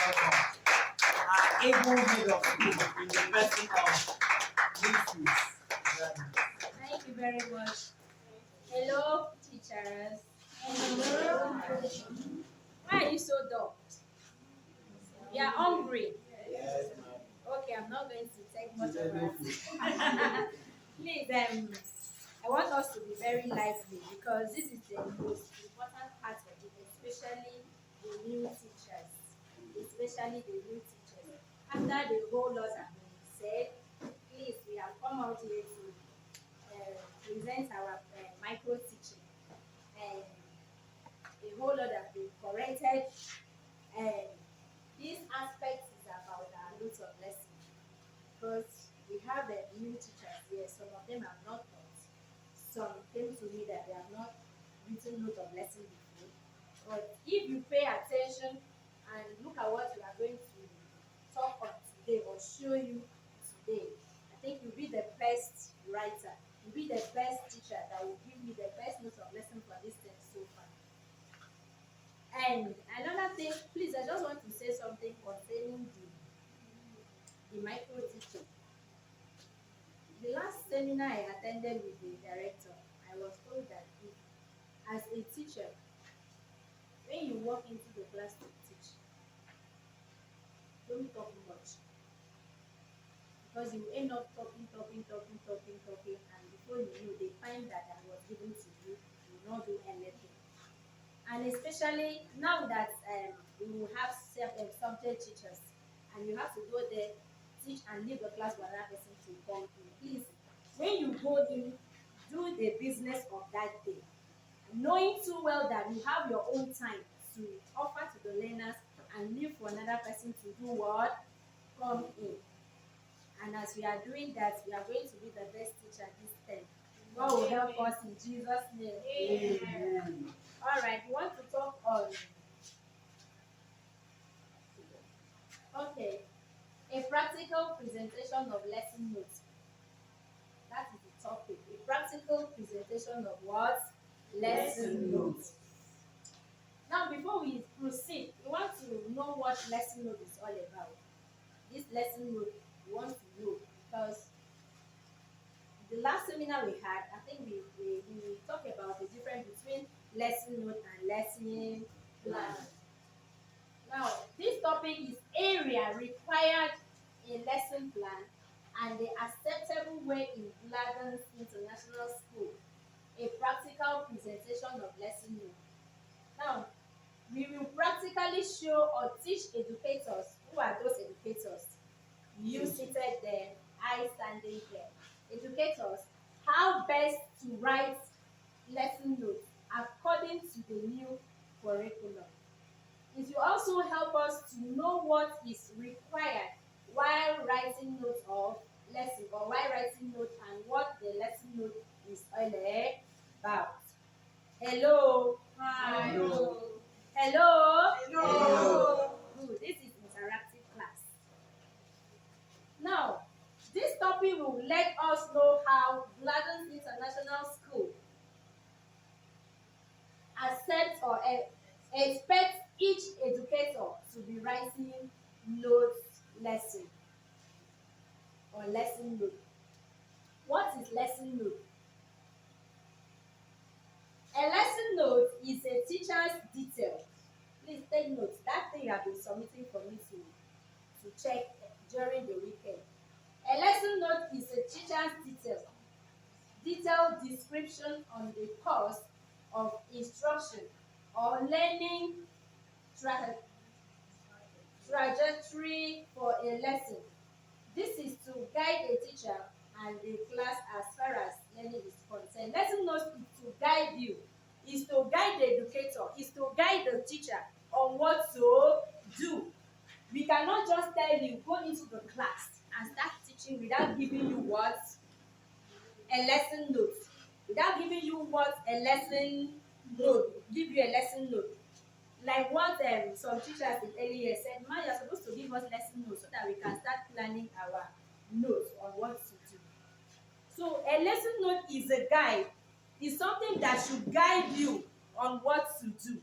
our able head of school in the person of Mrs. Gladden. Thank you very much. Hello, teachers. Hello. Why are you so dull? You are hungry. Yes, ma'am. Okay, I'm not going to take much of that. Please, I want us to be very lively because this is the most important part of it, especially the new teachers. Especially the new teachers. After the whole lot has been said, please, we have come out here to present our micro teaching. And a whole lot has been corrected. And this aspect is about our notes of lesson. Because we have new teachers here, some of them have not taught. Some came to me that they have not written note of lesson before. But if you pay attention and look at what we are going to talk on today or show you today, I think you'll be the best writer. You'll be the best teacher that will give me the best note of lesson for this thing so far. And another thing, please, I just want to say something concerning the micro teaching. The last seminar I attended with the director, I was told that if, as a teacher, when you walk into the class to teach, don't talk much. Because you end up talking, and before you know, they find that I was given to you, you will not do anything. And especially now that we will have subject teachers, and you have to go there, teach, and leave the class for another person to come in. Please, when you go in, do the business of that day, knowing too well that you have your own time to offer to the learners and leave for another person to do what? Come in. And as we are doing that, we are going to be the best teacher this time. God will help us in Jesus' name. Amen. All right, we want to talk on. Okay, a practical presentation of lesson notes. That is the topic. A practical presentation of what? Lesson notes. Now, before we proceed, we want to know what lesson note is all about. This lesson note, we want to know because the last seminar we had, I think we talked about the difference between lesson note and lesson plan. Now, this topic is area required in lesson plan and the acceptable way in Gladden International School, a practical presentation of lesson note. Now, we will practically show or teach educators. Who are those educators? You seated there, I standing there. Educators, how best to write lesson notes according to the new curriculum. It will also help us to know what is required while writing notes of lesson or while writing notes and what the lesson note is all about. Hello. Hi. Hello. Hello. Hello. Good. This is interactive class. Now, this topic will let us know how Gladden International School accepts or expects each educator to be writing notes lesson or lesson note. What is lesson note? A lesson note is a teacher's detail. Please take notes. That thing you have been submitting for me to check during the weekend. A lesson note is a teacher's detailed description on the course of instruction or learning trajectory for a lesson. This is to guide a teacher and the class as far as learning is concerned. Lesson notes is to guide you, is to guide the educator, is to guide the teacher on what to do. We cannot just tell you, go into the class and start teaching without giving you what? A lesson note. Without giving you what? A lesson note. Give you a lesson note. Like what some teachers in early years said, Ma, you're supposed to give us lesson notes so that we can start planning our notes on what to do. So a lesson note is a guide. It's something that should guide you on what to do.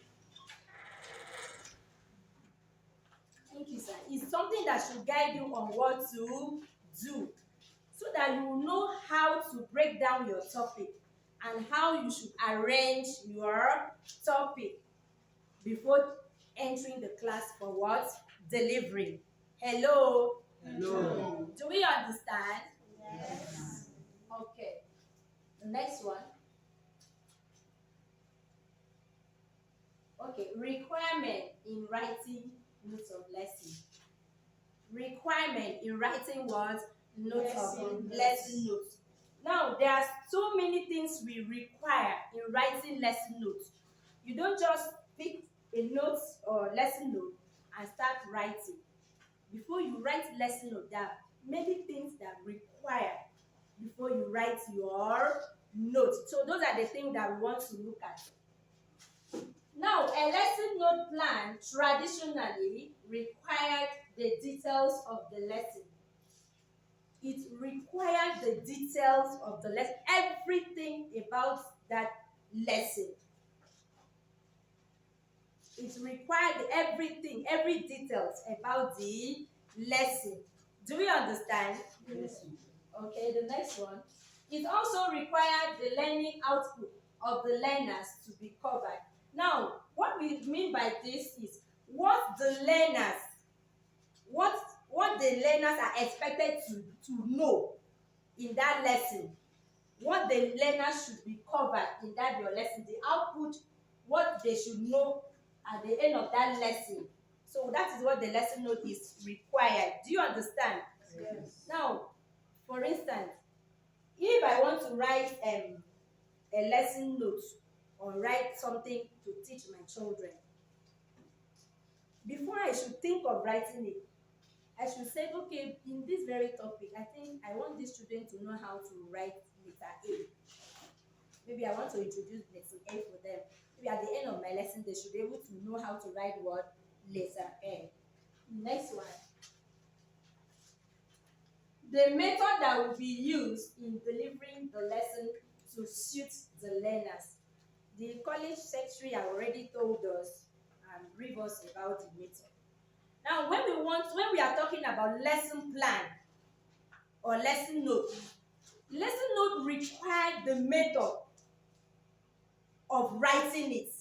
It's something that should guide you on what to do, so that you will know how to break down your topic and how you should arrange your topic before entering the class for what? Delivery. Hello? Hello. Do we understand? Yes. Okay. The next one. Okay, requirement in writing notes of lesson. Requirement in writing what? Notes of lesson notes. Now, there are so many things we require in writing lesson notes. You don't just pick a note or lesson note and start writing. Before you write lesson note, there are many things that require before you write your note. So those are the things that we want to look at. Now, a lesson note plan traditionally required the details of the lesson. It required the details of the lesson, everything about that lesson. It required everything, every details about the lesson. Do we understand? Yes. Okay, the next one. It also required the learning output of the learners to be covered. Now, what we mean by this is what the learners are expected to know in that lesson. What the learners should be covered in that your lesson, the output, what they should know at the end of that lesson. So that is what the lesson note is required. Do you understand? Yes. Now, for instance, if I want to write a lesson note or write something to teach my children, before I should think of writing it, I should say, okay, in this very topic, I think I want these children to know how to write letter A. Maybe I want to introduce letter A for them. Maybe at the end of my lesson, they should be able to know how to write what? Letter A. Next one. The method that will be used in delivering the lesson to suit the learners. The college secretary have already told us and briefed us about the method. Now, when we are talking about lesson plan or lesson note requires the method of writing it.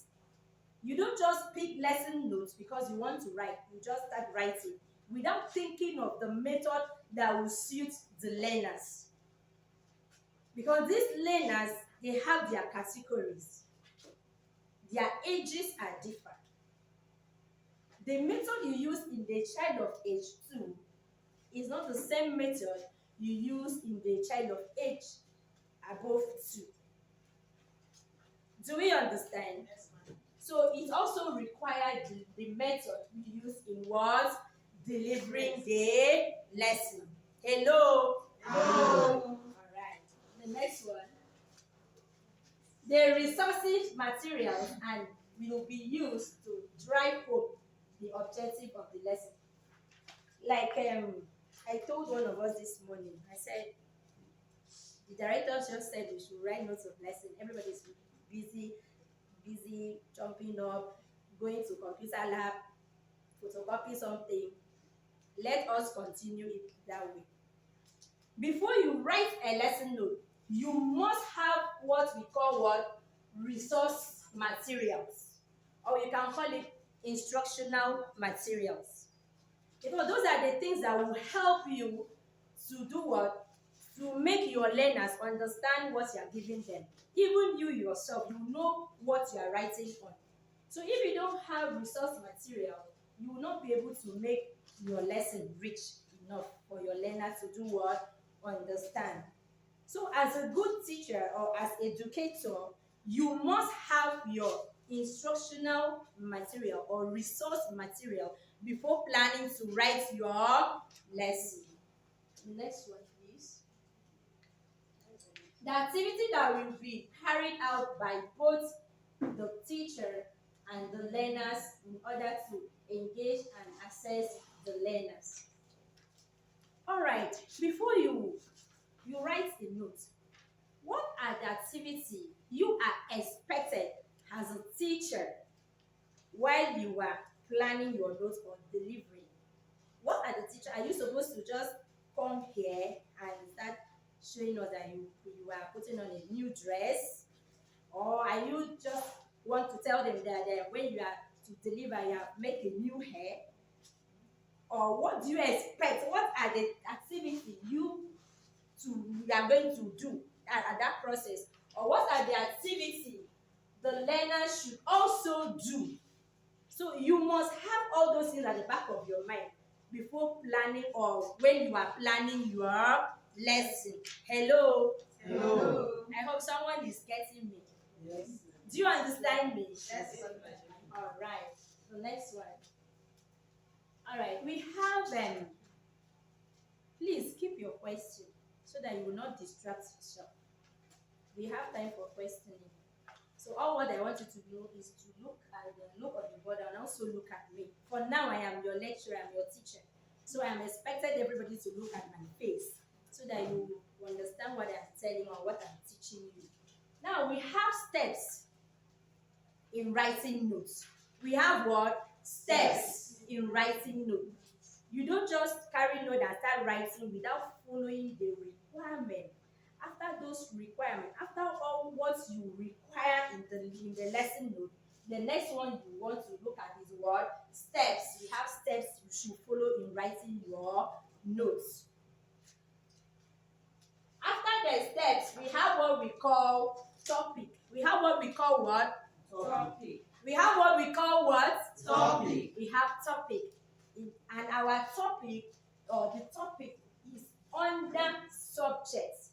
You don't just pick lesson notes because you want to write. You just start writing without thinking of the method that will suit the learners. Because these learners, they have their categories. Their ages are different. The method you use in the child of age 2 is not the same method you use in the child of age above 2. Do we understand? Yes, ma'am. So it also requires the method you use in what? Delivering the lesson. Hello? Hello. Alright. The next one. The resources, materials, and will be used to drive home the objective of the lesson. Like I told one of us this morning, I said, the director just said we should write notes of lesson. Everybody's busy jumping up, going to computer lab, photocopy something. Let us continue it that way. Before you write a lesson note, you must have what we call what? Resource materials. Or you can call it instructional materials. Because those are the things that will help you to do what? To make your learners understand what you are giving them. Even you yourself, you know what you are writing on. So if you don't have resource material, you will not be able to make your lesson rich enough for your learners to do what? Understand. So as a good teacher or as educator, you must have your instructional material or resource material before planning to write your lesson. Next one, please. The activity that will be carried out by both the teacher and the learners in order to engage and assess the learners. All right, before you write a note, what are the activities you are expected as a teacher while you are planning your notes or delivering? are you supposed to just come here and start showing us that you are putting on a new dress? Or are you just want to tell them that when you are to deliver, you have make a new hair? Or what do you expect? What are the activities you are going to do at that process? Or what are the activities the learner should also do? So you must have all those things at the back of your mind before planning or when you are planning your lesson. Hello? Hello. I hope someone is getting me. Yes. Do you understand me? Yes. All right. The next one. All right. We have please keep your question so that you will not distract yourself. We have time for questioning. So all what I want you to do is to look on the board and also look at me. For now, I am your lecturer, I'm your teacher. So I am expected everybody to look at my face so that you understand what I'm telling or what I'm teaching you. Now we have steps in writing notes. We have what? Steps in writing notes. You don't just carry note and start writing without following the requirement. After those requirements, after all what you require in the lesson note, the next one you want to look at is what? Steps. We have steps you should follow in writing your notes. After the steps, we have what we call topic. We have what we call what? Topic. We have what we call what? Topic. We have topic. And our topic, or the topic, is under subjects.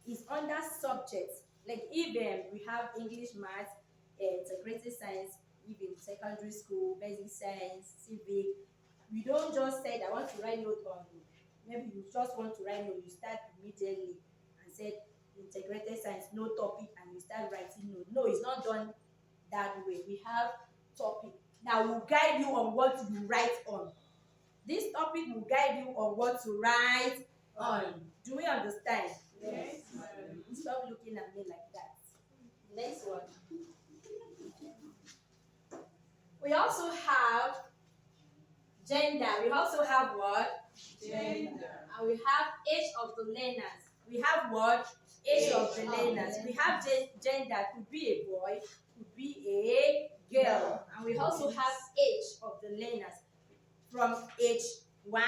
Is under subjects. Like if we have English, math, integrated science, even secondary school, basic science, civic, we don't just say I want to write note on. Maybe you just want to write note, you start immediately and say integrated science, no topic, and you start writing note. No, it's not done that way. We have topic that will guide you on what you write on. This topic will guide you on what to write on. Do we understand? Yes. Stop looking at me like that. Next one. We also have gender. We also have what? Gender. And we have age of the learners. We have what? Age of the learners. We have gender. Could be a boy, could be a girl. And we also have age of the learners from age 1,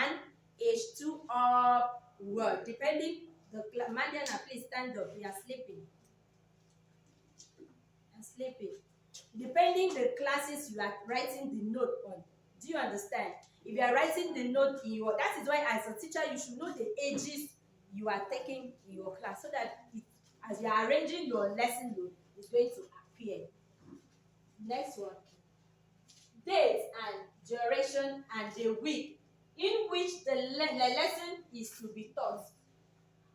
age 2 upward. Depending the Madiana, please stand up. We are sleeping. I'm sleeping. Depending the classes you are writing the note on. Do you understand? If you are writing the note in your, that is why as a teacher you should know the ages you are taking in your class so that as you are arranging your lesson note, it's going to appear. Next one. Date and duration and the week in which the lesson is to be taught.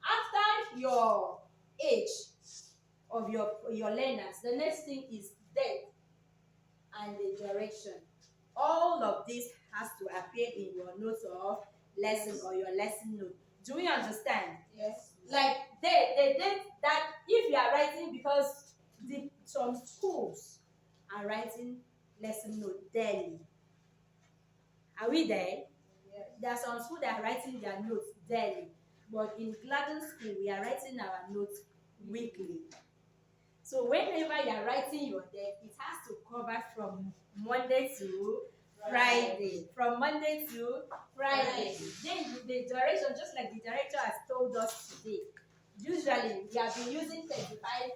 After your age of your learners, the next thing is date and the direction. All of this has to appear in your notes of lesson or your lesson note. Do we understand? Yes. Like the date that if you are writing, because some schools are writing lesson note daily. Are we there? Yes. There are some schools that are writing their notes daily, but in Gladden school we are writing our notes weekly. So whenever you are writing your day, it has to cover from Monday to Friday. From Monday to Friday. Then the duration, just like the director has told us today, usually we have been using 35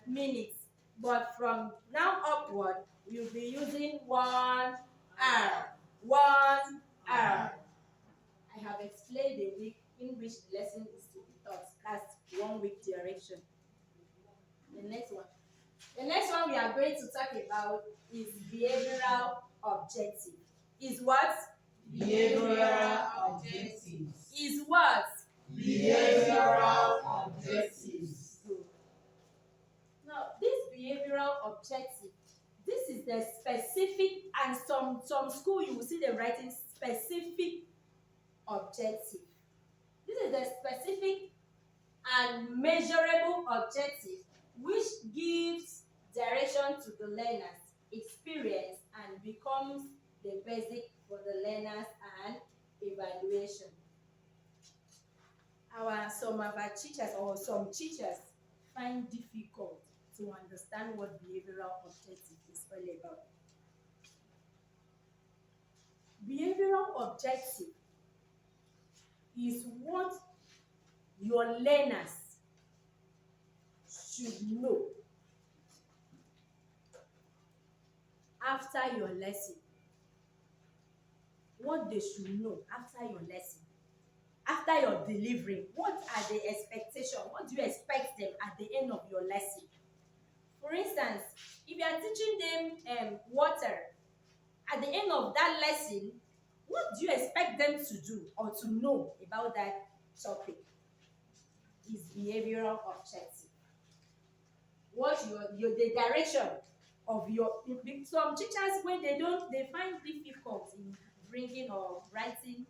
minutes, but from now upward, you'll be using 1 hour. 1 hour. I have explained the week in which the lesson is to be taught. That's 1 week duration. The next one. The next one we are going to talk about is behavioral objective. Is what? Behavioral objectives. Is what? Behavioral objectives. Good. Now, this behavioral objective, this is the specific, and some school you will see them writing specific objective. This is the specific and measurable objective which gives direction to the learners, experience, and becomes the basic for the learners and some of our teachers or some teachers find difficult to understand what behavioral objective is all about. Behavioral objective is what your learners should know after your lesson. What they should know after your lesson, after your delivery. What are the expectations? What do you expect them at the end of your lesson? For instance, if you are teaching them water, at the end of that lesson, what do you expect them to do or to know about that topic? Is behavioral objective. What the direction of your, some teachers, when they find difficult in bringing or writing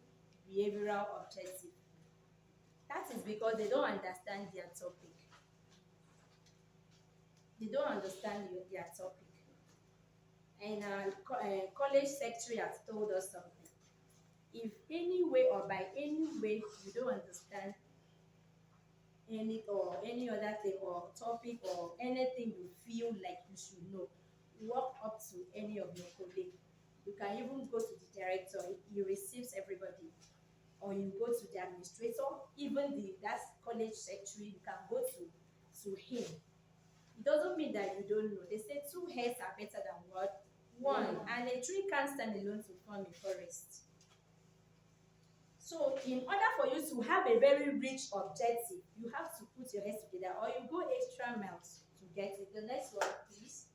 behavioral objective. That is because they don't understand their topic. They don't understand their topic. And college secretary has told us something. If any way or by any way you don't understand any other thing or topic or anything you feel like you should know, walk up to any of your colleagues. You can even go to the director. He receives everybody. Or you go to the administrator, even that college secretary, you can go to him. It doesn't mean that you don't know. They say 2 heads are better than what? One. And a tree can't stand alone to form a forest. So in order for you to have a very rich objective, you have to put your heads together, or you go extra miles to get it. The next one, please.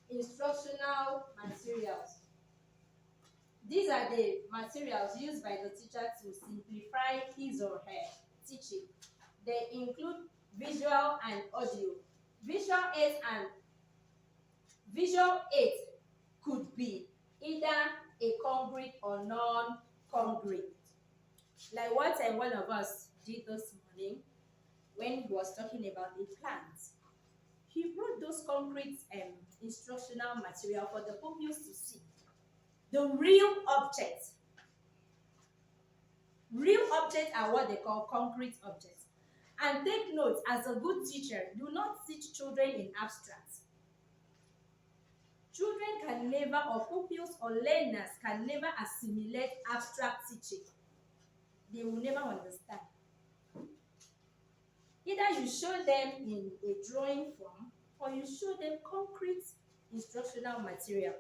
Instructional materials. These are the materials used by the teacher to simplify his or her teaching. They include visual and audio. Visual aids could be either a concrete or non-concrete. Like what one of us did this morning when he was talking about the plants. He brought those concrete instructional material for the pupils to see. The real objects. Real objects are what they call concrete objects. And take note, as a good teacher, do not teach children in abstracts. Children can never, or pupils or learners can never assimilate abstract teaching. They will never understand. Either you show them in a drawing form or you show them concrete instructional material.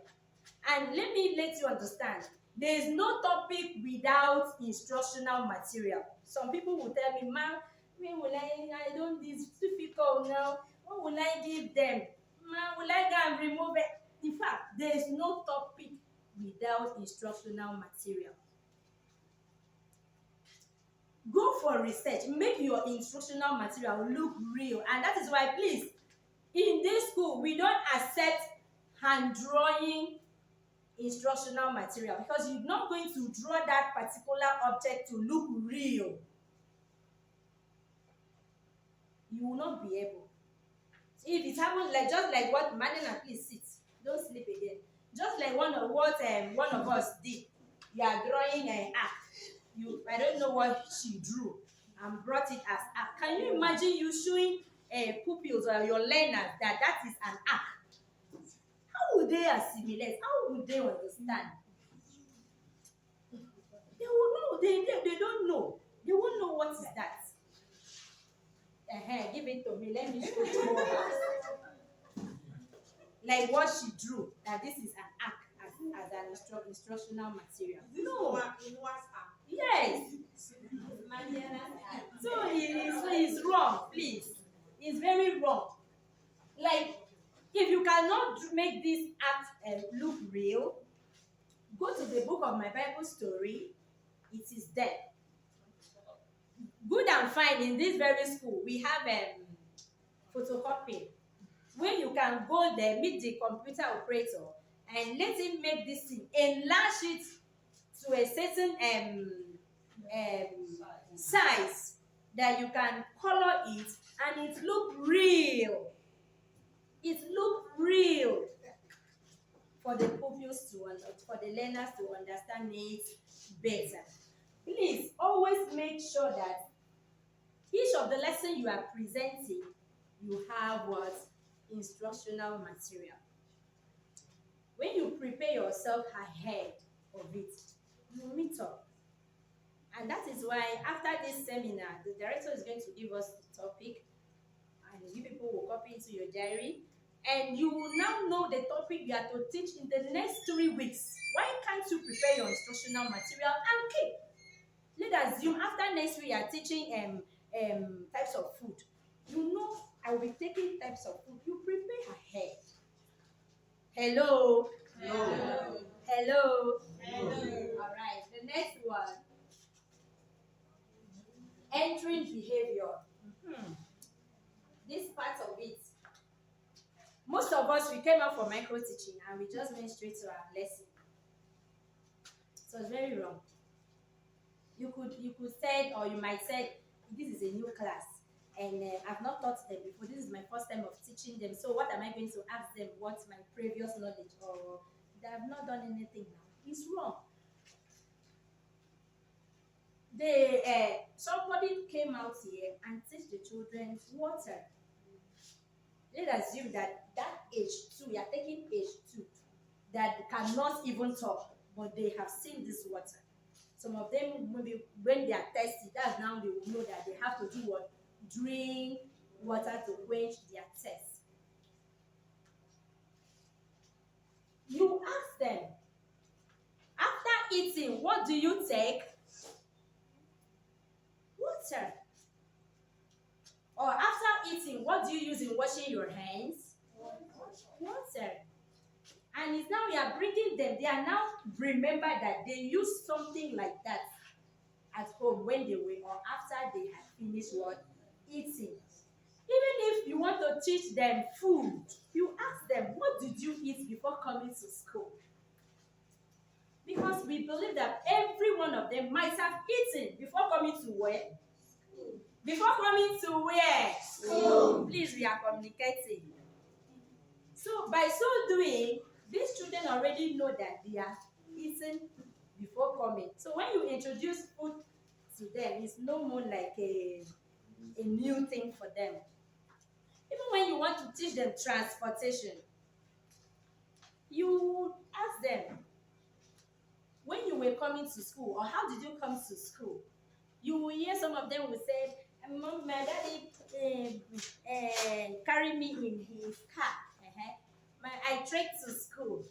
And let me let you understand, there is no topic without instructional material. Some people will tell me, "Ma, when will I don't, this difficult now. What will I give them? Ma, will I go and remove it?" In fact, there is no topic without instructional material. Go for research. Make your instructional material look real. And that is why, please, in this school, we don't accept hand drawing instructional material because you're not going to draw that particular object to look real. You will not be able. So if it happens like just like what Madonna, please sit. Don't sleep again. Just like one of us did. You are drawing an arc. I don't know what she drew and brought it as arc. Can you imagine you showing pupils or your learners that is an arc? How would they assimilate? How would they understand? They will know. They don't know. They won't know what is that. Give it to me. Let me show you more. Like what she drew. That this is an arc as an instructional material. No. Yes. So it's wrong, please. It's very wrong. Like, if you cannot make this act look real, go to the book of my Bible story. It is there. Good and fine, in this very school, we have photocopy, where you can go there, meet the computer operator, and let him make this thing, enlarge it to a certain size that you can color it and it look real. It look real for the pupils for the learners to understand it better. Please always make sure that each of the lesson you are presenting, you have what? Instructional material. When you prepare yourself ahead of it, you meet up. And that is why after this seminar, the director is going to give us the topic, and you people will copy into your diary, and you will now know the topic you are to teach in the next 3 weeks. Why can't you prepare your instructional material and keep? Let's assume after next week you are teaching types of food. You know I will be taking types of food. You prepare ahead. Hello. No. Hello. Hello. All right. The next one. Entering behavior. This part of it. Most of us, we came out for micro teaching and we just went straight to our lesson. So it's very wrong. You could say, or you might say, this is a new class and I've not taught them before. This is my first time of teaching them. So what am I going to ask them? What's my previous knowledge? Or they have not done anything now. It's wrong. Somebody came out here and teach the children water. Let's assume that age 2, you are taking age 2, that cannot even talk, but they have seen this water. Some of them, maybe when they are thirsty, that's now they will know that they have to do what? Drink water to quench their thirst. You ask them, after eating, what do you take? Water. Or after eating, what do you use in washing your hands? Water. And it's now we are bringing them, they are now remember that they used something like that at home when they were, or after they had finished what? Eating. Even if you want to teach them food, you ask them, what did you eat before coming to school? Because we believe that every one of them might have eaten before coming to where? Before coming to where? School. Please, we are communicating. So by so doing, these children already know that they are eating before coming. So when you introduce food to them, it's no more like a new thing for them. Even when you want to teach them transportation, you ask them, when you were coming to school, or how did you come to school? You will hear some of them will say, Mom, my daddy carried me in his car. I trekked to school.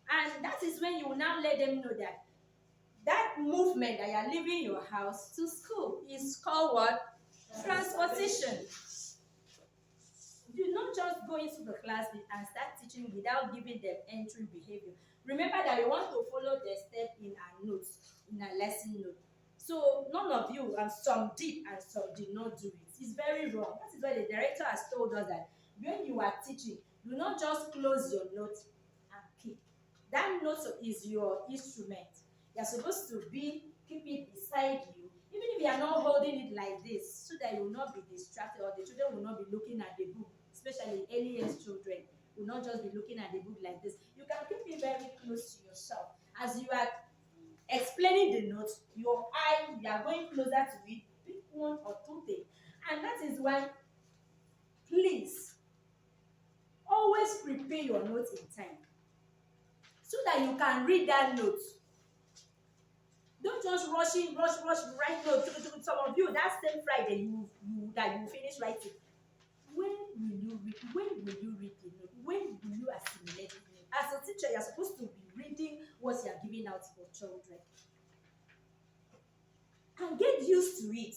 And that is when you will now let them know that that movement that you are leaving your house to school is called what? Transportation. Do not just go into the class and start teaching without giving them entry behavior. Remember that we want to follow the step in our notes, in our lesson note. So none of you, and some did and some did not do it. It's very wrong. That is why the director has told us that when you are teaching, do not just close your note and keep. That note is your instrument. You're supposed to keep it beside you, even if you are not holding it like this, so that you will not be distracted or the children will not be looking at the book, especially early age children will not just be looking at the book like this. You can keep it very close to yourself. As you are explaining the note, your eye, you are going closer to it, pick one or two things. And that is why, please, always prepare your notes in time so that you can read that note. Don't just rush, write notes. Some of you, that same Friday, you finish writing. When will you read the note? When will you assimilate the note? As a teacher, you're supposed to be reading what you're giving out for children. And get used to it.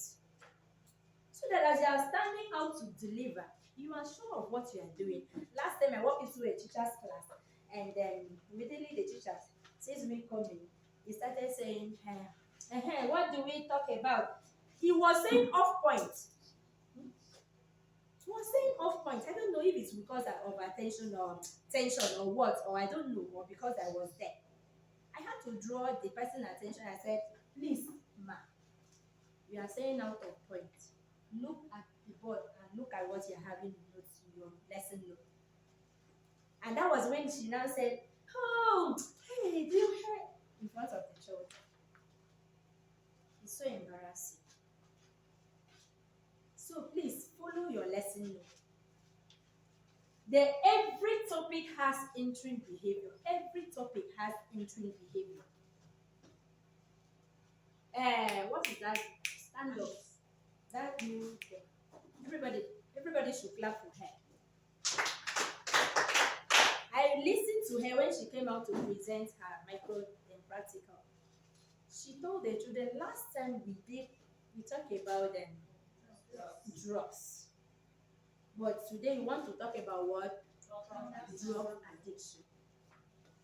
So that as you are standing out to deliver, you are sure of what you are doing. Last time I walked into a teacher's class, and then immediately the teacher sees me coming. He started saying, what do we talk about? He was saying off point. He was saying off point. I don't know if it's because of attention or tension or what, or I don't know, or because I was there. I had to draw the person's attention. I said, please, ma, you are saying out of point. Look at the board and look at what you're having in your lesson note. And that was when she now said, oh, hey, do you hear? In front of the children. Every topic has entering behavior. Every topic has entering behavior. What is that? Stand up. That new thing. Everybody should clap for her. I listened to her when she came out to present her micro and practical. She told the children last time we talked about drugs. But today we want to talk about what? Drug addiction.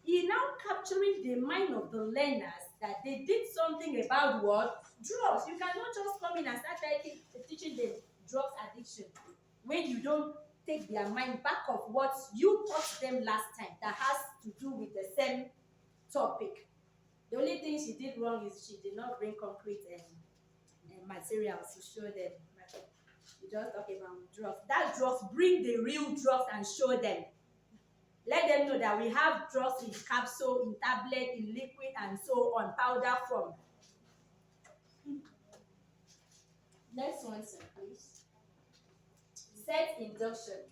He now capturing the mind of the learners that they did something about what? Drugs. You cannot just come in and start teaching them drugs addiction when you don't take their mind back of what you taught them last time that has to do with the same topic. The only thing she did wrong is she did not bring concrete and materials to show them. You just talk about drugs. That drugs, bring the real drugs and show them. Let them know that we have drugs in capsule, in tablet, in liquid, and so on, powder form. Next one, sir, please. Set induction.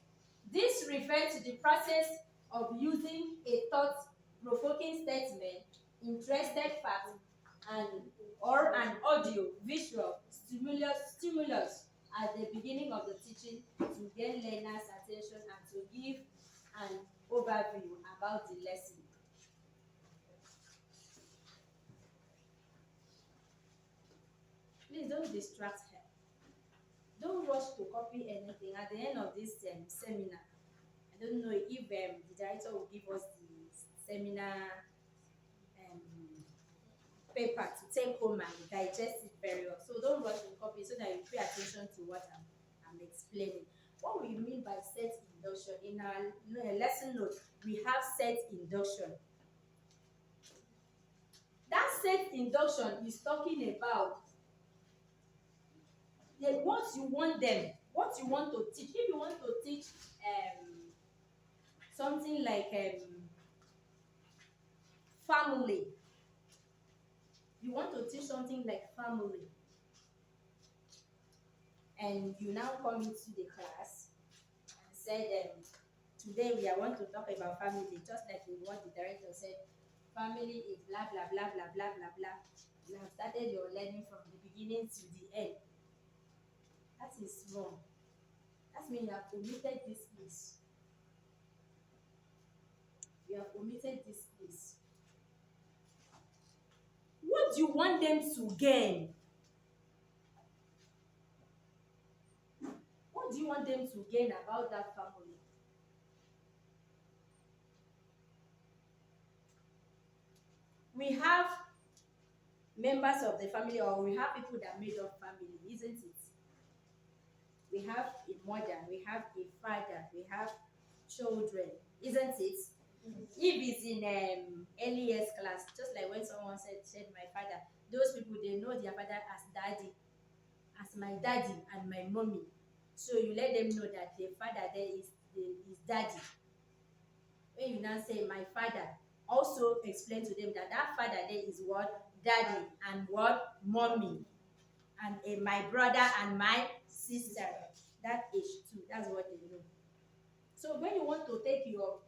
This refers to the process of using a thought-provoking statement, interested fact, or an audio, visual stimulus at the beginning of the teaching to gain learners' attention and to give an overview about the lesson. Please don't distract her. Don't rush to copy anything. At the end of this seminar, I don't know if the director will give us the seminar paper to take home and digest it very well. So don't rush to copy so that you pay attention to what I'm explaining. What we mean by set induction, in our lesson note, we have set induction. That set induction is talking about what you want them, what you want to teach. If you want to teach something like family, you want to teach something like family, and you now come into the class and said, today we are going to talk about family, just like what the director said, family is blah blah blah blah blah blah blah. You have started your learning from the beginning to the end. That is wrong. That means you have omitted this piece. You have omitted this piece. What do you want them to gain? What do you want them to gain about that family? We have members of the family, or we have people that made up family, isn't it? We have a mother, we have a father, we have children, isn't it? If it's in early years class, just like when someone said my father, those people, they know their father as daddy, as my daddy and my mommy. So you let them know that the father there is daddy. When you now say my father, also explain to them that that father there is what? Daddy, and what? Mommy, and my brother and my sister. That age too, that's what they know. So when you want to take your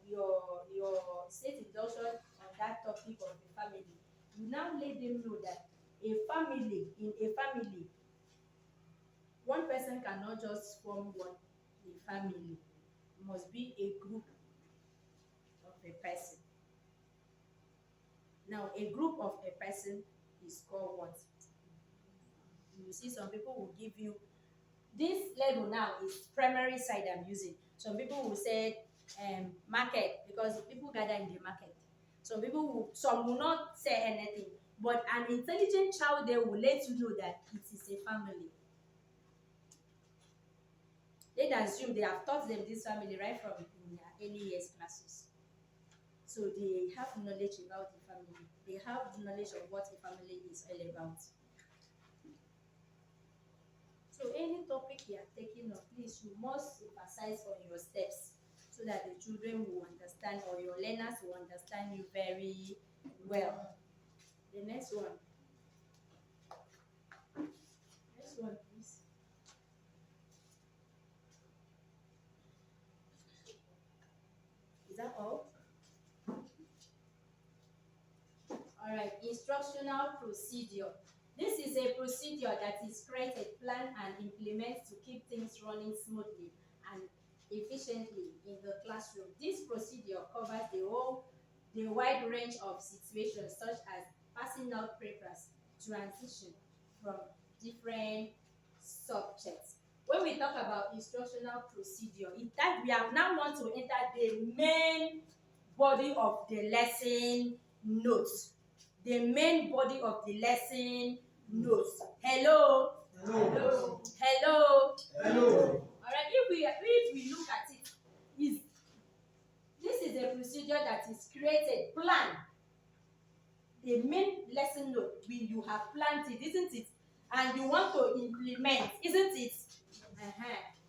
state induction on that topic of the family, you now let them know that in a family, one person cannot just form a family. It must be a group of a person. Now, a group of a person is called what? You see, some people will give you this level now is primary side I'm using. Some people will say market, because people gather in the market. Some will not say anything, but an intelligent child there will let you know that it is a family. They assume they have taught them this family right from in their early years classes. So they have knowledge about the family. They have knowledge of what a family is all about. So any topic you are taking on, please, you must emphasize on your steps so that the children will understand, or your learners will understand you very well. The next one. Next one, please. Right, instructional procedure. This is a procedure that is created, planned, and implemented to keep things running smoothly and efficiently in the classroom. This procedure covers the wide range of situations such as passing out papers, transition from different subjects. When we talk about instructional procedure, in that we have now want to enter the main body of the lesson notes. The main body of the lesson notes. Hello. Hello. Hello. Hello. All right. If we look at it, is this is a procedure that is created, planned. The main lesson note, you have planned it, isn't it? And you want to implement, isn't it?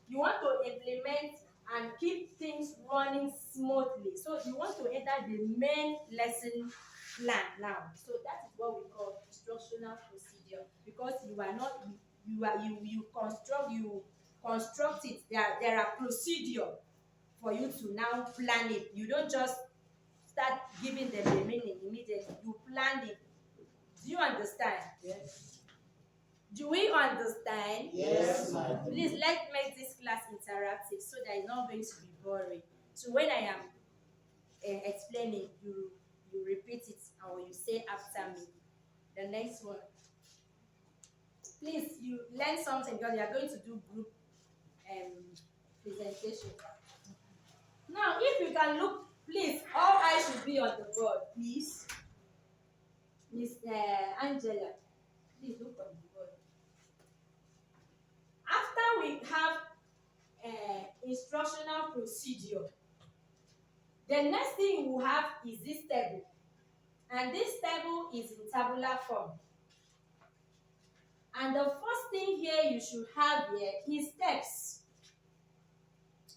You want to implement and keep things running smoothly. So you want to enter the main lesson plan now. So that is what we call instructional procedure, because you construct it. There are procedure for you to now plan it. You don't just start giving them the meaning immediately. You plan it. Do you understand? Yes. Do we understand? Yes, ma'am. Please, let's make this class interactive so that it's not going to be boring. So when I am explaining, you repeat it or you say after me. The next one. Please, you learn something because you are going to do group presentation. Now, if you can look, please, all eyes should be on the board, please. Miss Angela, please look on the board. After we have instructional procedure, the next thing we will have is this table. And this table is in tabular form. And the first thing here you should have here is steps.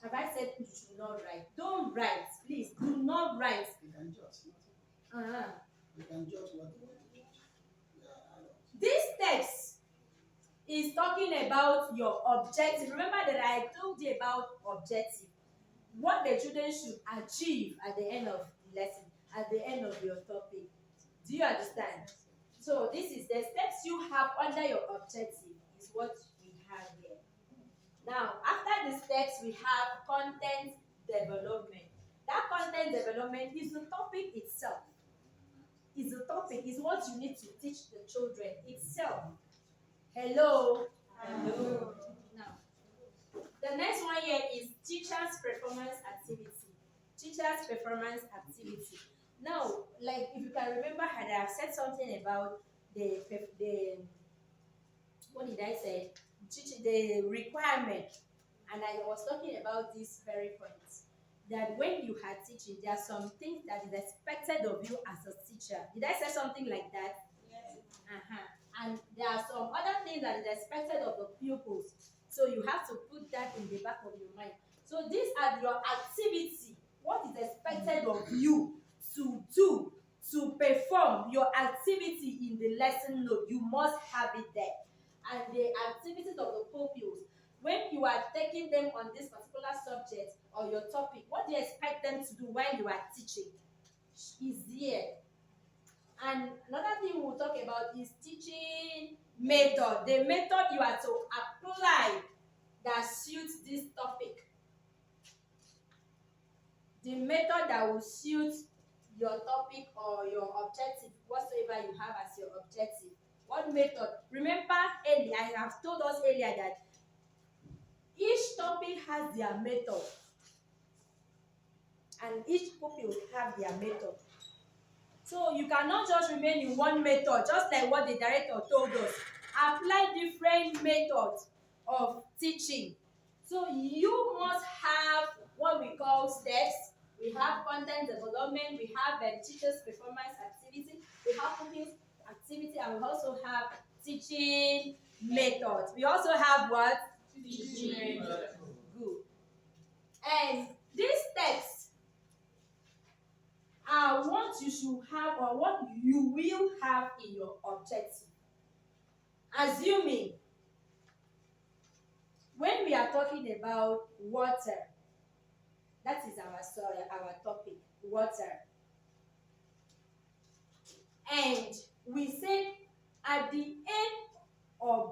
Have I said you should not write? Don't write, please. Do not write. You can judge. Uh-huh. You can judge what you want to judge. This text is talking about your objective. Remember that I told you about objective. What the children should achieve at the end of the lesson, at the end of your topic. Do you understand? So this is the steps you have under your objective is what we have here. Now, after the steps, we have content development. That content development is the topic itself. Is the topic, is what you need to teach the children itself. Hello? Hello. Now, the next one here is teacher's performance activity. Teacher's performance activity. Now, like if you can remember, had I said something about the what did I say? The requirement, and I was talking about this very point. That when you are teaching, there are some things that is expected of you as a teacher. Did I say something like that? Yes. And there are some other things that is expected of the pupils. So you have to put that in the back of your mind. So these are your activity. What is expected of you to do, to perform your activity in the lesson note? You must have it there. And the activities of the pupils, when you are taking them on this particular subject or your topic, what do you expect them to do while you are teaching is here. And another thing we'll talk about is teaching method. The method you are to apply that suits this topic. The method that will suit your topic or your objective, whatsoever you have as your objective. What method? Remember earlier, I have told us earlier that each topic has their method. And each pupil have their method. So you cannot just remain in one method, just like what the director told us. Apply different methods of teaching. So you must have what we call steps. We have content development, we have teachers' performance activity, we have cooking activity, and we also have teaching methods. We also have what? Teaching. Good. And these steps are what you should have or what you will have in your objective. Assuming when we are talking about water, that is our topic, water. And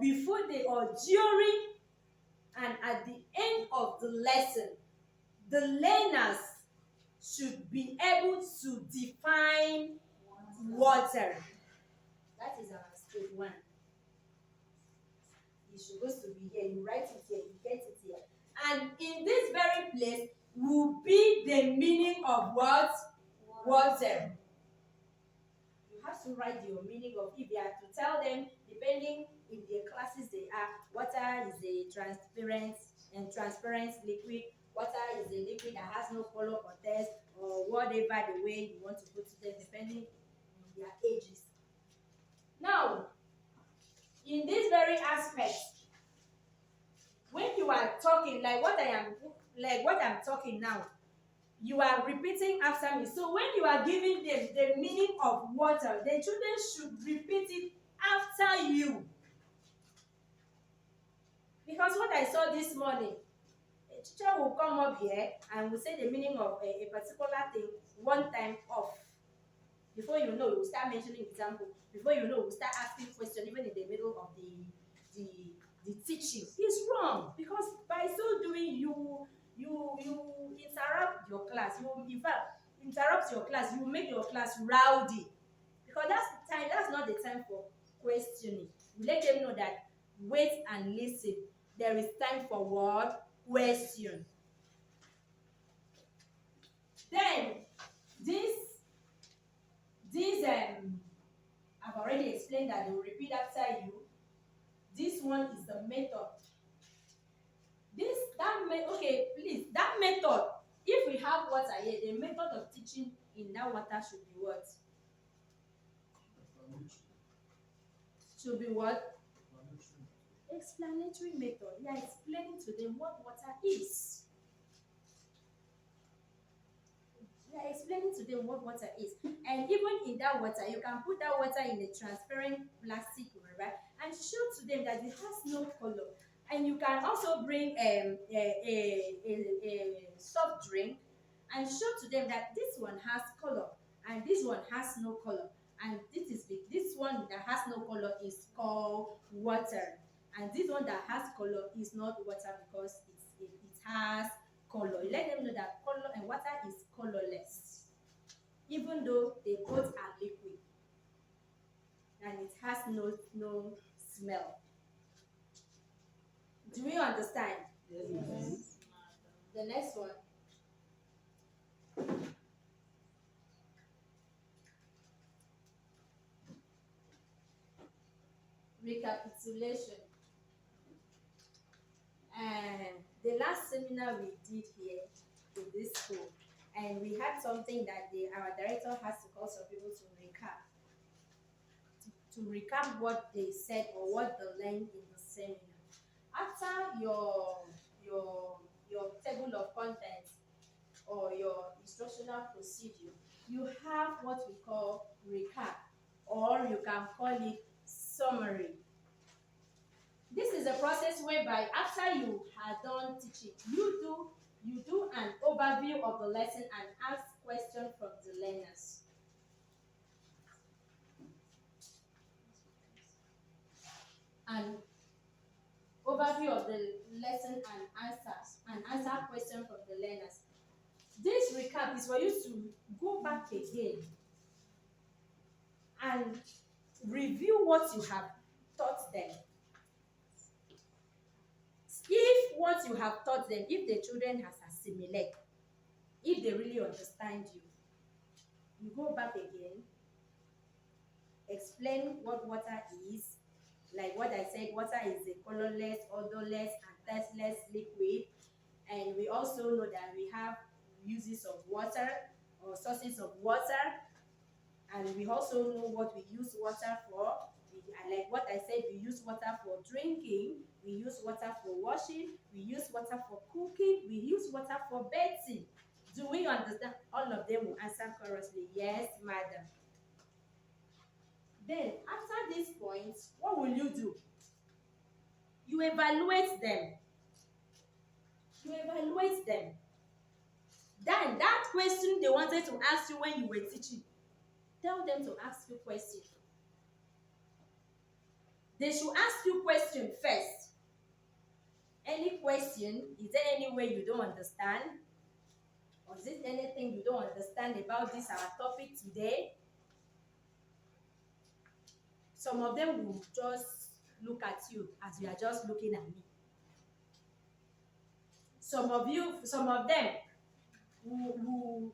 before they or during and at the end of the lesson, the learners should be able to define water. That is our stage one. It's supposed to be here. You write it here, you get it here. And in this very place will be the meaning of what? Water. You have to write your meaning of, if you are to tell them, depending in the classes they are, water is a transparent liquid, water is a liquid that has no color or taste, or whatever the way you want to put it, depending on their ages. Now, in this very aspect, when you are talking like what I'm talking now, you are repeating after me. So when you are giving them the meaning of water, the children should repeat it after you. Because what I saw this morning, a teacher will come up here and will say the meaning of a particular thing one time off. Before you know, we'll start mentioning example. Before you know, we'll start asking questions even in the middle of the teaching. It's wrong, because by so doing, you interrupt your class. You, in fact, interrupt your class. You make your class rowdy, because that's not the time for questioning. You let them know that wait and listen. There is time for what? Question. Then I've already explained that they will repeat after you. This one is the method. That method, if we have water here, the method of teaching in that water should be what? Should be what? Explanatory method. You are explaining to them what water is. You are explaining to them what water is. And even in that water, you can put that water in a transparent plastic, right? And show to them that it has no color. And you can also bring a soft drink and show to them that this one has color and this one has no color. And this one that has no color is called water. And this one that has color is not water, because it has color. You let them know that color and water is colorless, even though they both are liquid and it has no smell. Do we understand? Yes. The next one. Recapitulation. And the last seminar we did here in this school, and we had something that our director has to call some people to recap. To recap what they said or what they learned in the seminar. After your table of contents or your instructional procedure, you have what we call recap, or you can call it summary. This is a process whereby after you are done teaching, you do an overview of the lesson and ask questions from the learners. An overview of the lesson and answer questions from the learners. This recap is for you to go back again and review what you have taught them. If what you have taught them, if the children has assimilated, if they really understand you, you go back again, explain what water is. Like what I said, water is a colorless, odorless, and tasteless liquid. And we also know that we have uses of water or sources of water. And we also know what we use water for. Like what I said, we use water for drinking, we use water for washing, we use water for cooking, we use water for bathing. Do we understand? All of them will answer chorously, yes, madam. Then, after this point, what will you do? You evaluate them. You evaluate them. Then, that question they wanted to ask you when you were teaching, tell them to ask you questions. they should ask you question first. Any question? Is there any way you don't understand? Or is it anything you don't understand about this our topic today? Some of them will just look at you as you are just looking at me. Some of them will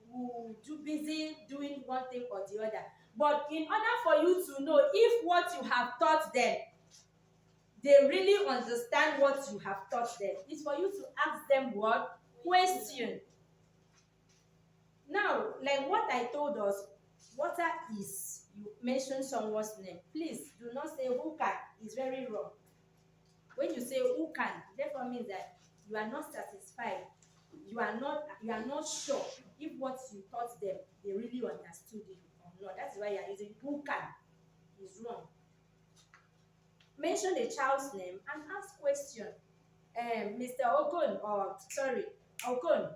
do busy doing one thing or the other. But in order for you to know if what you have taught them, they really understand what you have taught them, it's for you to ask them what? Question. Now, like what I told us, water is, you mention someone's name. Please do not say who can. It's very wrong. When you say who can, therefore means that you are not satisfied. You are not sure if what you taught them, they really understood it or not. That's why you are using who can. Is wrong. Mention the child's name and ask question. Mr. Okon, or sorry, Okon,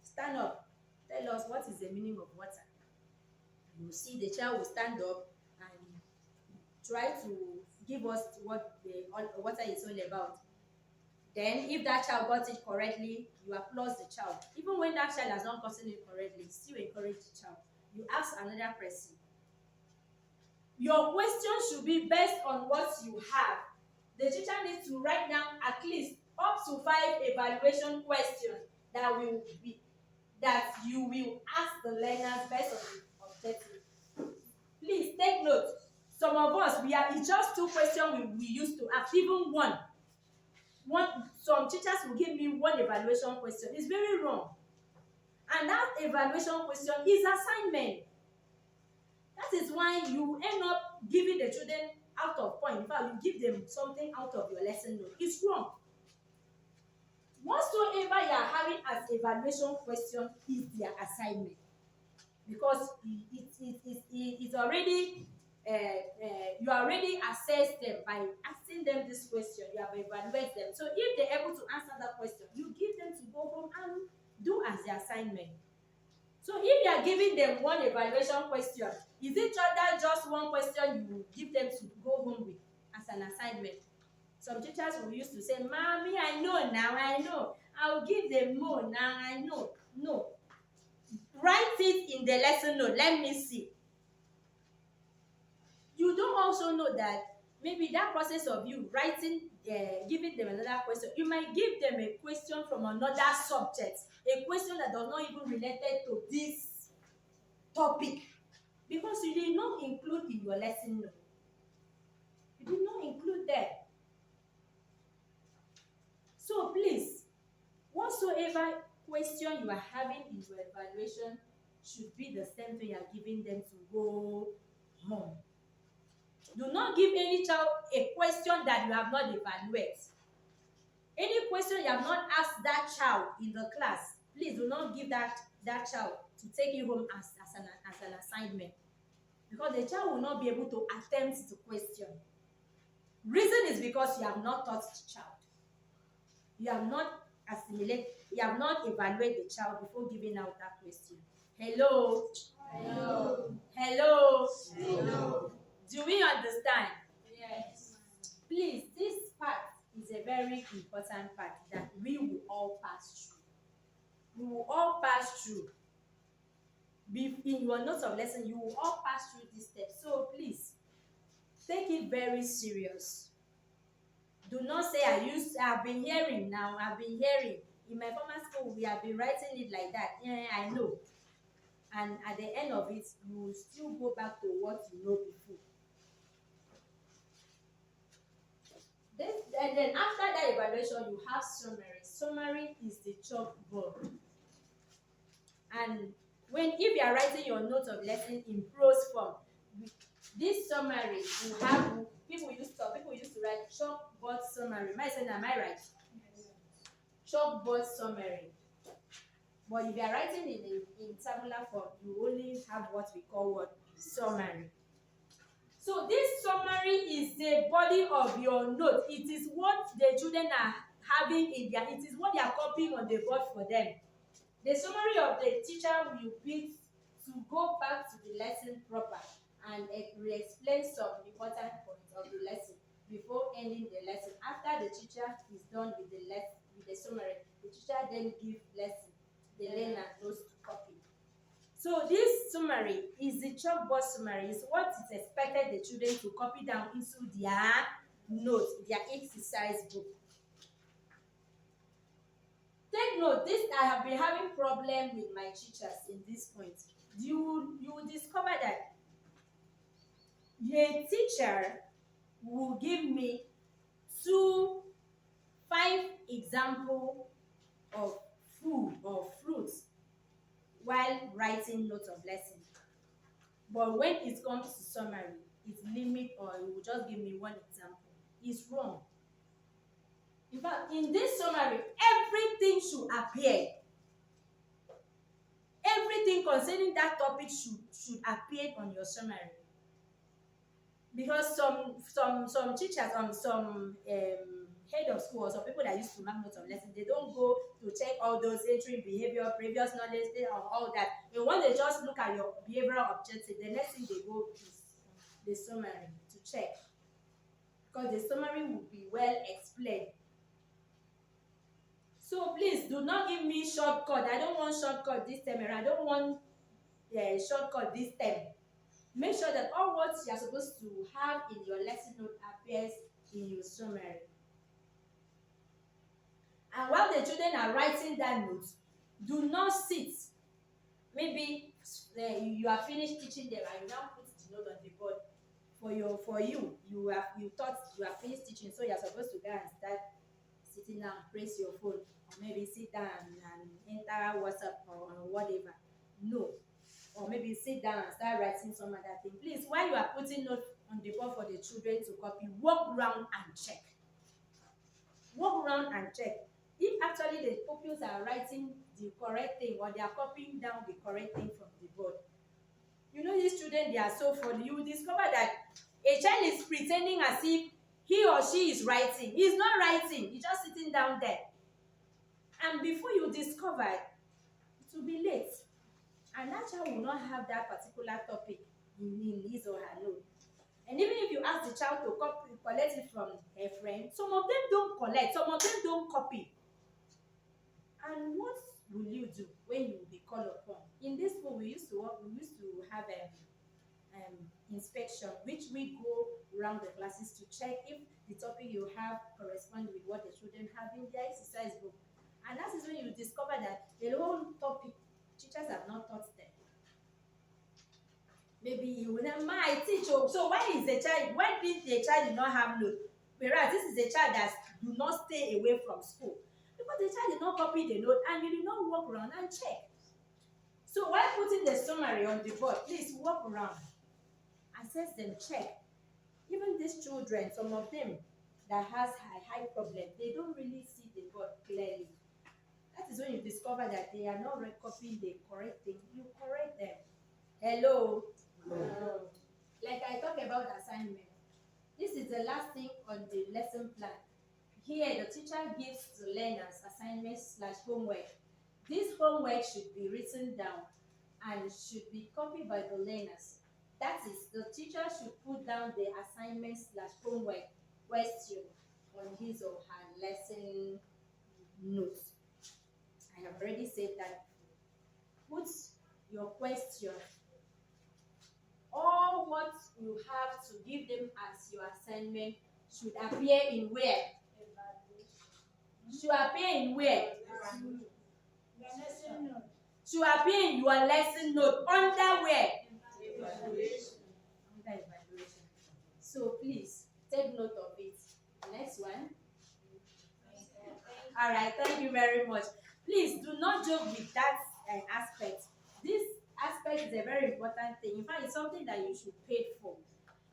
stand up. Tell us what is the meaning of water. You see the child will stand up and try to give us what the water is all about. Then, if that child got it correctly, you applaud the child. Even when that child has not gotten it correctly, still encourage the child. You ask another person. Your question should be based on what you have. The teacher needs to write down at least up to 5 evaluation questions that you will ask the learners based on the objective. Please take note. Some of us, it's just 2 questions we used to ask, even one. Some teachers will give me 1 evaluation question. It's very wrong. And that evaluation question is assignment. That is why you end up giving the children out of point. In fact, you give them something out of your lesson note. It's wrong. Whatsoever you are having as evaluation question is their assignment, because it's already you already assessed them by asking them this question. You have evaluated them. So if they're able to answer that question, you give them to go home and do as their assignment. So if you are giving them 1 evaluation question, is it that just 1 question you give them to go home with as an assignment? Some teachers will used to say, "Mommy, I know now, I know. I'll give them more now, I know." No. Write it in the lesson note. Let me see. You don't also know that maybe that process of you writing, giving them another question, you might give them a question from another subject, a question that does not even related to this topic, because you did not include in your lesson note. You did not include there. So please, whatsoever question you are having in your evaluation should be the same thing you are giving them to go home. Do not give any child a question that you have not evaluated. Any question you have not asked that child in the class, please do not give that child to take you home as an assignment, because the child will not be able to attempt to question. Reason is because you have not taught the child. You have not assimilated, you have not evaluated the child before giving out that question. Hello? Hello. Hello? Hello. Do we understand? Yes. Please, this part is a very important part that we will all pass through. We will all pass through. In your notes of lesson, you will all pass through this step. So please, take it very serious. Do not say, I've been hearing now, I've been hearing. In my former school, we have been writing it like that. Yeah, I know. And at the end of it, you will still go back to what you know before. And then after that evaluation, you have summary. Summary is the chalkboard. And if you are writing your notes of lesson in prose form, this summary you have, people used to write chalkboard summary. Am I right? Yes. Chalkboard summary. But if you are writing in tabular form, you only have what we call what? Summary. So this summary is the body of your note. It is what the children are having in it is what they are copying on the board for them. The summary of the teacher will be to go back to the lesson proper and explain some important points of the lesson teacher is done with the summary, the teacher then give the learner notes to copy. So this summary is the chalkboard summary. It's what is expected the children to copy down into their notes, their exercise book. Take note, this I have been having problem with my teachers in this point. You will discover that a teacher will give me 5 example of food or fruits while writing notes of lesson. But when it comes to summary, it limit or it will just give me 1 example. It's wrong. In fact, in this summary, everything should appear. Everything concerning that topic should appear on your summary. Because some teachers, some head of school, or some people that used to mark notes of lesson, they don't go to check all those entering behavior, previous knowledge, and all that. And when they just look at your behavioral objective, the next thing they go is the summary to check. Because the summary will be well explained. So please do not give me shortcut. I don't want shortcut this time, and I don't want shortcut this time. Make sure that all what you are supposed to have in your lesson note appears in your summary. And while the children are writing that note, do not sit. Maybe you are finished teaching them and you now put the note on the board. For you thought you are finished teaching, so you are supposed to go and start sitting down, press your phone, or maybe sit down and enter WhatsApp or whatever. No. Or maybe sit down and start writing some other thing. Please, while you are putting notes on the board for the children to copy, walk around and check. Walk around and check. If actually the pupils are writing the correct thing or they are copying down the correct thing from the board. You know, these children, they are so funny. You will discover that a child is pretending as if he or she is writing. He's not writing. He's just sitting down there. And before you discover, it will be late. And that child will not have that particular topic in his or her note. And even if you ask the child to collect it from her friend, some of them don't collect, some of them don't copy. And what will you do when you will be called upon? In this school, we used to have inspection, which we go around the classes to check if the topic you have corresponds with what the children have in their exercise book. And that is when you discover that the whole topic, teachers have not taught them. Maybe you will not might teach. So why did the child did not have note? Whereas this is a child that do not stay away from school. Because the child did not copy the note and you did not walk around and check. So while putting the summary on the board, please walk around, assess them, check. Even these children, some of them that has high problem, they don't really see the board clearly. That is when you discover that they are not copying the correct thing. You correct them. Hello. Like I talk about assignment. This is the last thing on the lesson plan. Here, the teacher gives the learners assignments / homework. This homework should be written down and should be copied by the learners. That is, the teacher should put down the assignments / homework question on his or her lesson notes. I have already said that. Put your question. All what you have to give them as your assignment should appear in where? Should appear in where? Should appear in your lesson note. Under where? Evaluation. Under evaluation. So please take note of it. Next one. All right, thank you very much. Please do not joke with that aspect. This aspect is a very important thing. In fact, it's something that you should pay for.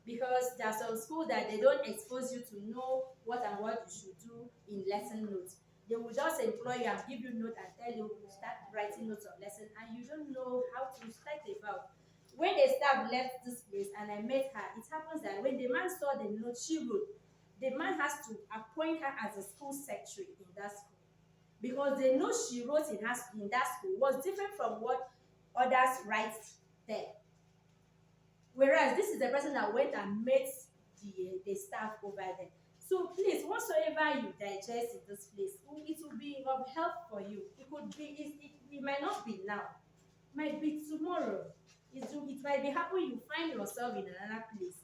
Because there are some schools that they don't expose you to know what and what you should do in lesson notes. They will just employ you and give you notes and tell you to start writing notes of lesson, and you don't know how to start about. When the staff left this place and I met her, it happens that when the man saw the note she wrote, the man has to appoint her as a school secretary in that school. Because the note she wrote in that school was different from what others write there. Whereas this is the person that went and met the staff over there. So please, whatsoever you digest in this place, it will be of help for you. It could be, it might not be now, might be tomorrow. It might be happen you find yourself in another place.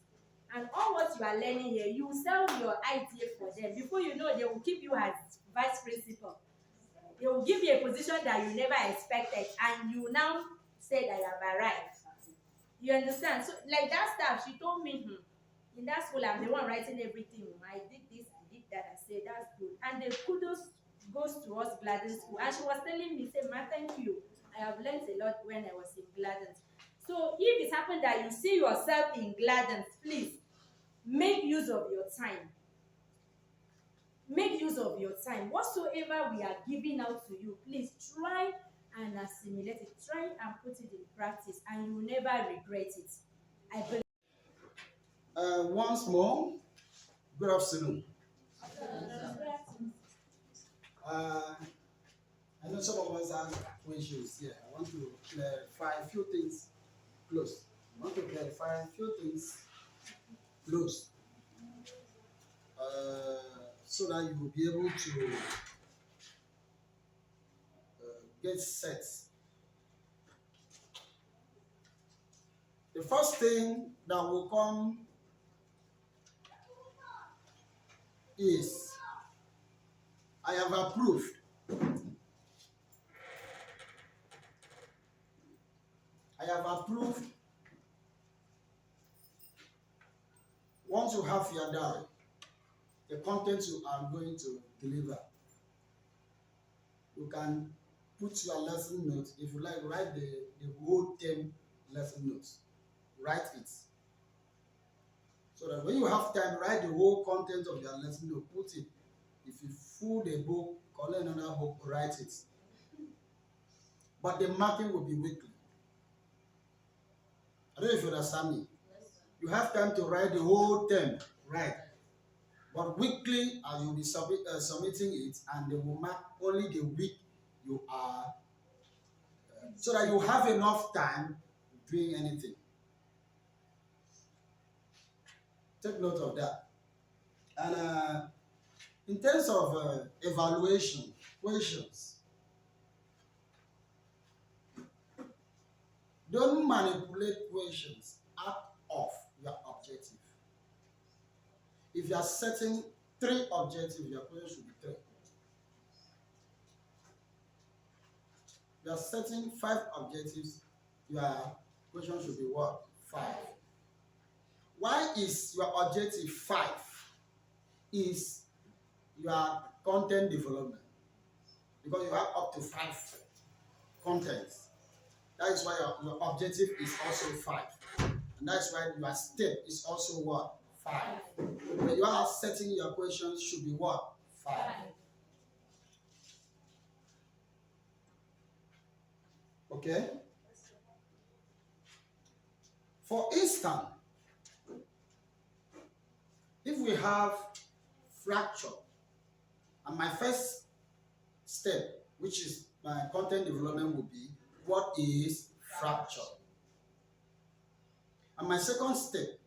And all what you are learning here, you sell your idea for them. Before you know, they will keep you as vice principal. They will give you a position that you never expected, and you now say that you have arrived. You understand? So, like that staff, she told me, in that school, I'm the one writing everything. I did this, I did that. I said, that's good. And the kudos goes to us, Gladden School. And she was telling me, say, Ma, thank you. I have learned a lot when I was in Gladden. So, if it happened that you see yourself in Gladden, please make use of your time. Make use of your time. Whatsoever we are giving out to you, please try and assimilate it. Try and put it in practice, and you will never regret it. I believe. Once more, good afternoon. I know some of us have questions here. I want to clarify a few things close. So that you will be able to get set. The first thing that will come is I have approved. I have approved. Once you have your diary, the content you are going to deliver, you can put your lesson notes. If you like, write the whole term lesson notes. Write it. So that when you have time, write the whole content of your lesson note, put it. If you fool the book, call another book, write it. But the marking will be weekly. I don't know if you understand me. You have time to write the whole term, right? But weekly, you'll be submitting it, and they will mark only the week you are, so that you have enough time doing anything. Take note of that. And in terms of evaluation, questions, don't manipulate questions out of your objective. If you are setting 3 objectives, your question should be 3. If you are setting 5 objectives, your question should be what? 5. Why is your objective 5? Is your content development. Because you have up to 5 contents. That is why your objective is also 5. And that's why your step is also what? 5. When you are setting your questions should be what? 5. Okay? For instance, if we have fracture, and my first step, which is my content development, will be what is fracture. And my second step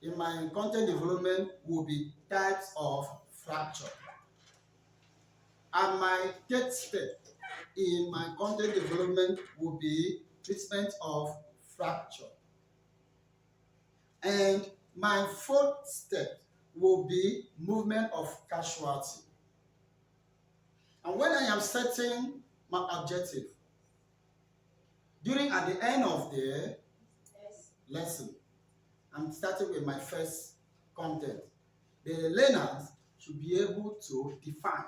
in my content development will be types of fracture. And my third step in my content development will be treatment of fracture. And my fourth step will be movement of casualty. And when I am setting my objective, at the end of the lesson, I'm starting with my first content. The learners should be able to define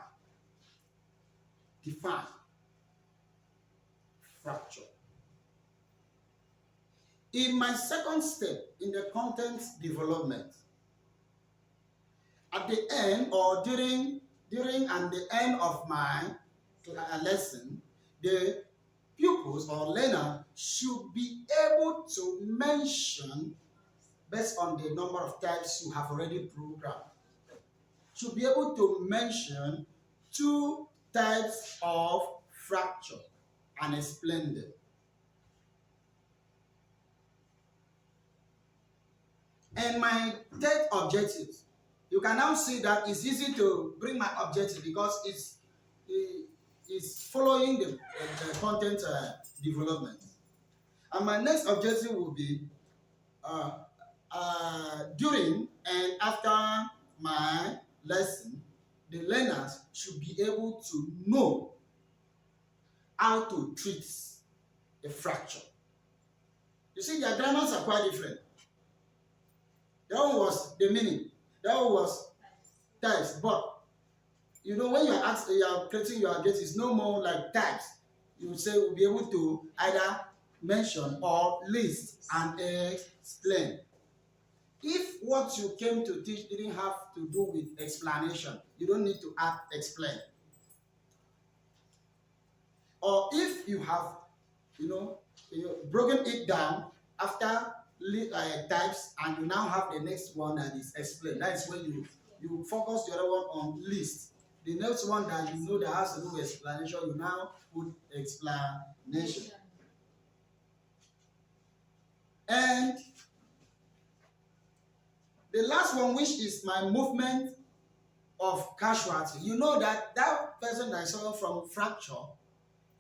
fracture. In my second step in the content development, at the end or during and the end of my lesson, the pupils or learner should be able to mention, based on the number of types you have already programmed, should be able to mention 2 types of fracture and explain them. And my third objective you can now see that it's easy to bring my objective because it's following the content development. And my next objective will be during and after my lesson, the learners should be able to know how to treat a fracture. You see, their grammars are quite different. That one was the meaning. That one was types. But you know, when you are creating your objectives, it's no more like types. You would say we'll be able to either mention or list and explain. If what you came to teach didn't have to do with explanation, you don't need to add explain. Or if you have, broken it down after types, and you now have the next one that is explain. That is when you focus the other one on list. The next one that you know that has to do with explanation, you now put explanation. And the last one, which is my movement of casualty. You know that person that I saw from fracture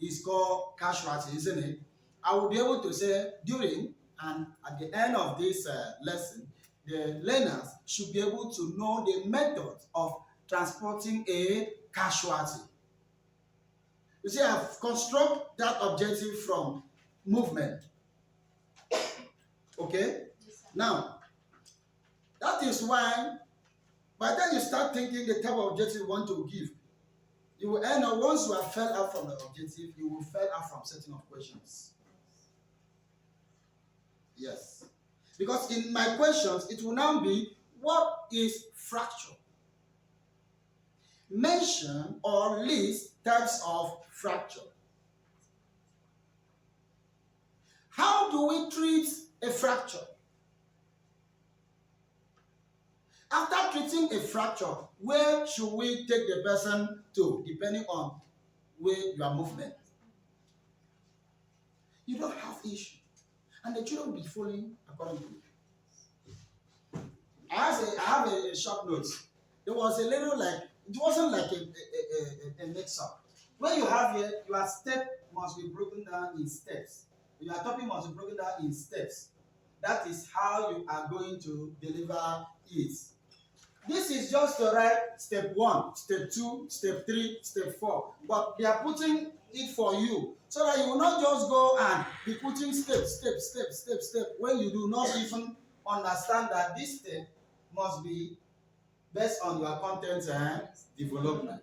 is called casualty, isn't it? I will be able to say during and at the end of this lesson, the learners should be able to know the method of transporting a casualty. You see, I've constructed that objective from movement. Okay? Now, that is why by the time you start thinking the type of objective you want to give, you will end up, once you have fell out from the objective, you will fell out from setting of questions. Yes. Because in my questions, it will now be, what is fracture? Mention or list types of fracture. How do we treat a fracture? After treating a fracture, where should we take the person to, depending on where your movement? You don't have issue, and the children will be following accordingly. I have a short note. There was a little it wasn't like a mix-up. When you have here, your step must be broken down in steps. Your topic must be broken down in steps. That is how you are going to deliver it. This is just to write step 1, step 2, step 3, step 4. But they are putting it for you so that you will not just go and be putting step when you do not even understand that this step must be based on your content and development.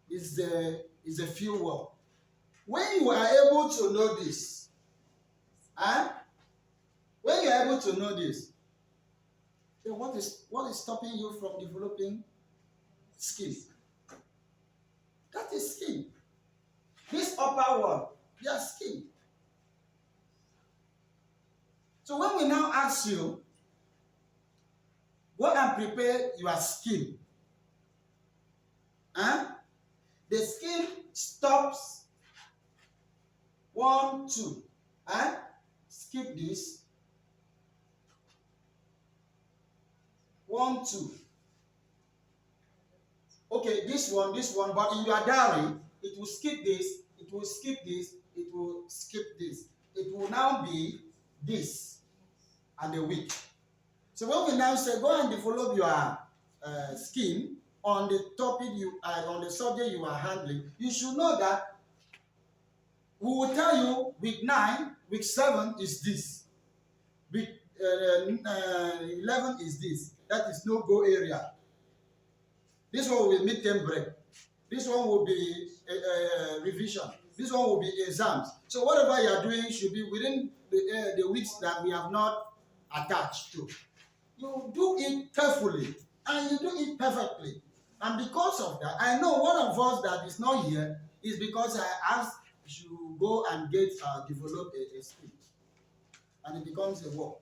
It's a few words. When you are able to know this, when you are able to know this, then what is stopping you from developing skill? That is skill. This upper one, they are skill. So when we now ask you, go and prepare your skill. The skill stops 1, 2. Skip this. 1, 2. Okay, this one, but in your diary, it will skip this, it will skip this, it will skip this. It will now be this and the week. So when we now say go and develop your skill on the topic on the subject you are handling, you should know that we will tell you week 9, week 7 is this, week 11 is this. That is no-go area. This one will be midterm break. This one will be revision. This one will be exams. So whatever you are doing should be within the weeks that we have not attached to. You do it carefully and you do it perfectly. And because of that, I know one of us that is not here is because I asked you go and develop a skill. And it becomes a work.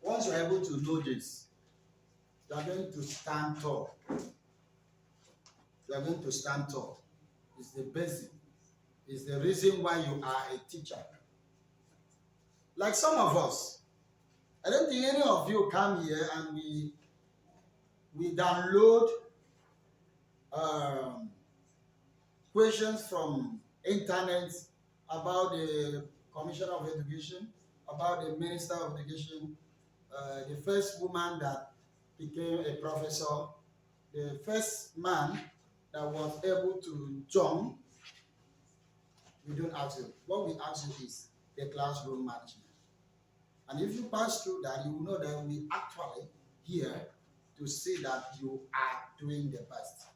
Once you're able to know this, you are going to stand tall. You are going to stand tall. It's the basic. It's the reason why you are a teacher. Like some of us, I don't think any of you come here and we download questions from internet about the Commissioner of Education, about the Minister of Education, the first woman that became a professor, the first man that was able to jump. We don't ask you. What we ask you is the classroom management. And if you pass through that, you will know that we actually here to see that you are doing the best.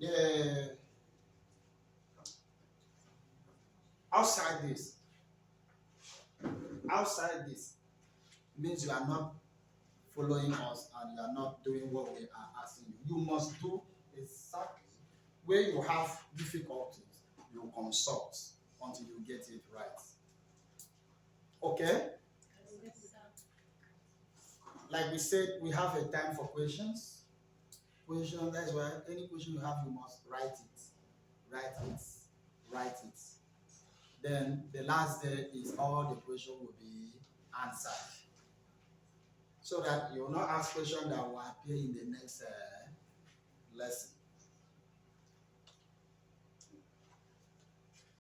The outside this means you are not following us and you are not doing what we are asking you. You must do exactly where you have difficulties. You consult until you get it right. Okay? Like we said, we have a time for questions. That's why any question you have, you must write it. Write it. Then the last day is all the question will be answered. So that you will not ask questions that will appear in the next lesson.